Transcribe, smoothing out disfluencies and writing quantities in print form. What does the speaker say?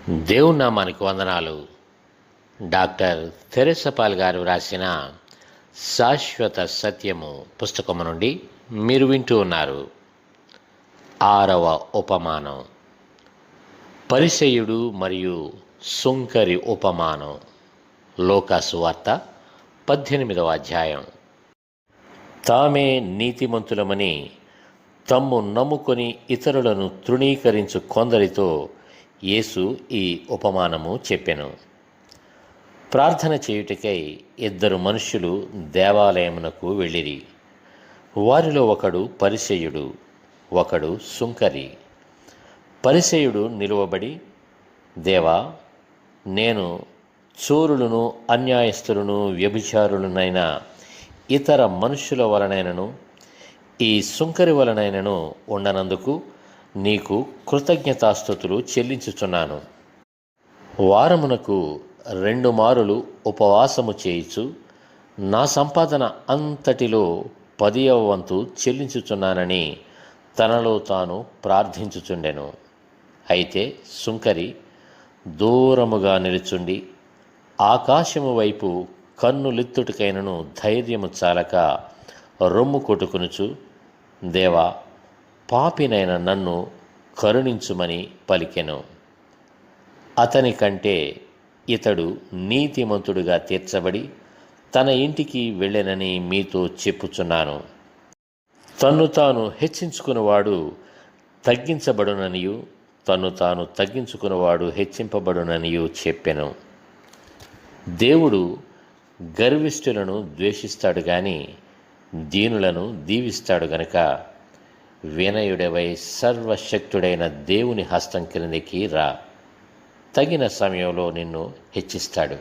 దేవుని నామానికి వందనాలు. డాక్టర్ తెరెసపాల్ గారు రాసిన శాశ్వత సత్యము పుస్తకము నుండి మీరు వింటూ ఉన్నారు. 6వ ఉపమానం, పరిసయ్యుడు మరియు సుంకరి ఉపమానం. లూకాసు వార్త 18వ అధ్యాయం. తామే నీతిమంతులమని తమ్ము నమ్ముకొని ఇతరులను తృణీకరించు కొందరితో యేసు ఈ ఉపమానము చెప్పెను. ప్రార్థన చేయుటకై 2 మనుష్యులు దేవాలయమునకు వెళ్ళిరి. వారిలో ఒకడు పరిసయ్యుడు, ఒకడు సుంకరి. పరిసయ్యుడు నిలువబడి, దేవా, నేను చోరులను, అన్యాయస్తులను, వ్యభిచారులనైన ఇతర మనుష్యుల వలనైనను ఈ సుంకరి వలనైనను ఉండనందుకు నీకు కృతజ్ఞతాస్తుతులు చెల్లించుచున్నాను. వారమునకు 2 మారులు ఉపవాసము చేయుచు నా సంపాదన అంతటిలో 10వ వంతు చెల్లించుచున్నానని తనలో తాను ప్రార్థించుచుండెను. అయితే సుంకరి దూరముగా నిలుచుండి ఆకాశము వైపు కన్నులెత్తుటికైనను ధైర్యము చాలక రొమ్ము కొట్టుకొనుచు, దేవా, పాపినైన నన్ను కరుణించుమని పలికెను. అతని కంటే ఇతడు నీతిమంతుడుగా తీర్చబడి తన ఇంటికి వెళ్ళెనని మీతో చెప్పుచున్నాను. తన్ను తాను హెచ్చించుకున్నవాడు తగ్గించబడుననియు, తన్ను తాను తగ్గించుకున్నవాడు హెచ్చింపబడుననియు చెప్పెను. దేవుడు గర్విష్ఠులను ద్వేషిస్తాడు గాని దీనులను దీవిస్తాడు గనుక వినయుడవై సర్వశక్తుడైన దేవుని హస్తం క్రిందికి రా. తగిన సమయంలో నిన్ను హెచ్చిస్తాడు.